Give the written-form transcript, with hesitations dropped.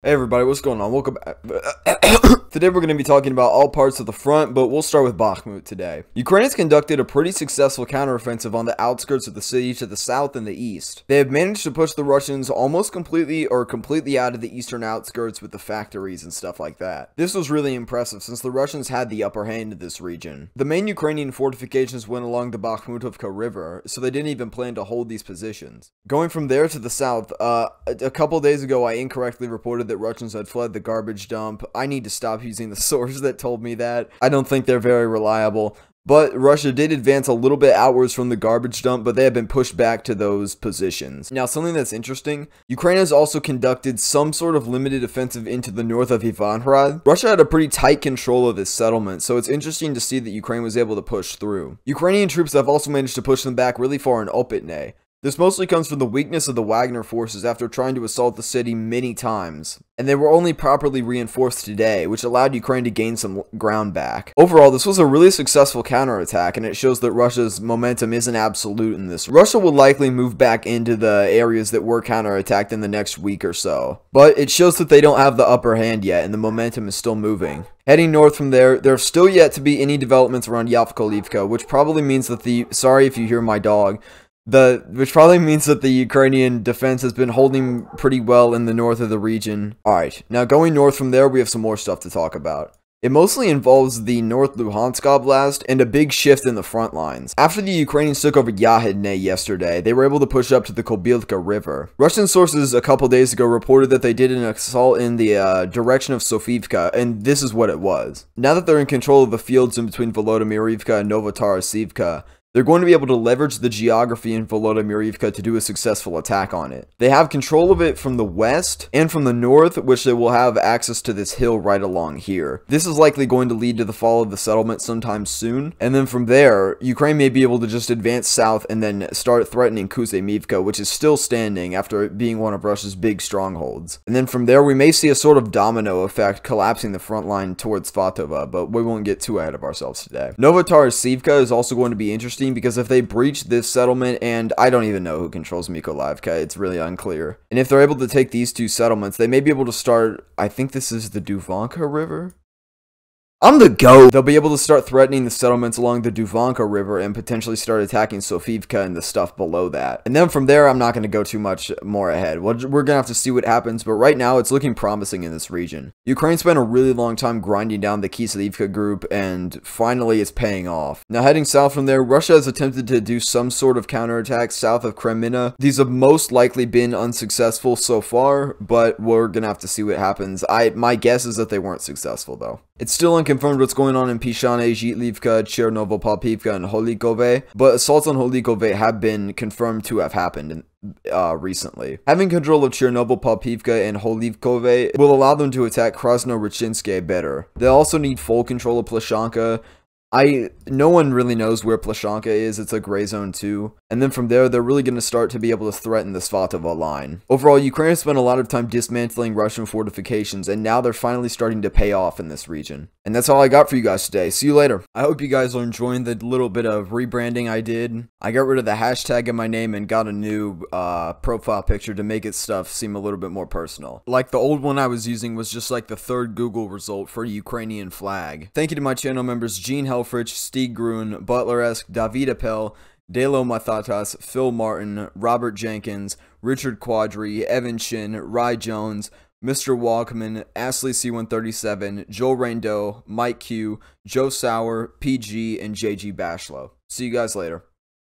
Hey everybody, what's going on? Welcome back. Today we're going to be talking about all parts of the front, but we'll start with Bakhmut today. Ukraine has conducted a pretty successful counteroffensive on the outskirts of the city to the south and the east. They have managed to push the Russians almost completely out of the eastern outskirts with the factories and stuff like that. This was really impressive since the Russians had the upper hand in this region. The main Ukrainian fortifications went along the Bakhmutovka River, so they didn't even plan to hold these positions. Going from there to the south, a couple days ago I incorrectly reported that Russians had fled the garbage dump. I need to stop using the source that told me that. I don't think they're very reliable. But Russia did advance a little bit outwards from the garbage dump, but they have been pushed back to those positions. Now, something that's interesting, Ukraine has also conducted some sort of limited offensive into the north of Ivanhrad. Russia had a pretty tight control of this settlement, so it's interesting to see that Ukraine was able to push through. Ukrainian troops have also managed to push them back really far in Opitne. This mostly comes from the weakness of the Wagner forces after trying to assault the city many times, and they were only properly reinforced today, which allowed Ukraine to gain some ground back. Overall, this was a really successful counterattack, and it shows that Russia's momentum isn't absolute in this. Russia will likely move back into the areas that were counterattacked in the next week or so, but it shows that they don't have the upper hand yet, and the momentum is still moving. Heading north from there, there are still yet to be any developments around yakovlivka, which probably means that sorry if you hear my dog, which probably means that the Ukrainian defense has been holding pretty well in the north of the region. Alright, now going north from there, we have some more stuff to talk about. It mostly involves the North Luhansk Oblast and a big shift in the front lines. After the Ukrainians took over Yahidne yesterday, they were able to push up to the Kobilka River. Russian sources a couple days ago reported that they did an assault in the direction of Sofivka, and this is what it was. Now that they're in control of the fields in between Volodymyrivka and Novotarasivka, they're going to be able to leverage the geography in Volodymyrivka to do a successful attack on it. They have control of it from the west and from the north, which they will have access to this hill right along here. This is likely going to lead to the fall of the settlement sometime soon, and then from there, Ukraine may be able to just advance south and then start threatening Kuzemivka, which is still standing after it being one of Russia's big strongholds. And then from there, we may see a sort of domino effect collapsing the front line towards Svatove, but we won't get too ahead of ourselves today. Novotarasivka is also going to be interesting because if they breach this settlement, and I don't even know who controls Mykolaievka, it's really unclear. And if they're able to take these two settlements, they may be able to start, I think this is the Duvanka River? I'm the GOAT! They'll be able to start threatening the settlements along the Duvanka River and potentially start attacking Sofivka and the stuff below that. And then from there, I'm not going to go too much more ahead. We're going to have to see what happens, but right now, it's looking promising in this region. Ukraine spent a really long time grinding down the Kislivka group, and finally, it's paying off. Now, heading south from there, Russia has attempted to do some sort of counterattack south of Kreminna. These have most likely been unsuccessful so far, but we're going to have to see what happens. My guess is that they weren't successful, though. It's still unconfirmed what's going on in Pishane, Zhitlivka, Chernovo-Popivka, and Holikove, but assaults on Holikove have been confirmed to have happened recently. Having control of Chernovo-Popivka and Holikove will allow them to attack Krasno-Rachinske better. They also need full control of Plashanka. No one really knows where Plashanka is. It's a gray zone too. And then from there, they're really going to start to be able to threaten the Svatove line. Overall, Ukraine has spent a lot of time dismantling Russian fortifications, and now they're finally starting to pay off in this region. And that's all I got for you guys today. See you later. I hope you guys are enjoying the little bit of rebranding I did. I got rid of the hashtag in my name and got a new profile picture to make its stuff seem a little bit more personal. Like the old one I was using was just like the third Google result for a Ukrainian flag. Thank you to my channel members Gene Helfrich, Stieg Grun, Butler-esque, David Appel, Delo Mathatas, Phil Martin, Robert Jenkins, Richard Quadri, Evan Shin, Rye Jones, Mr. Walkman, Ashley C137, Joel Raindow, Mike Q, Joe Sauer, PG, and JG Bashlow. See you guys later.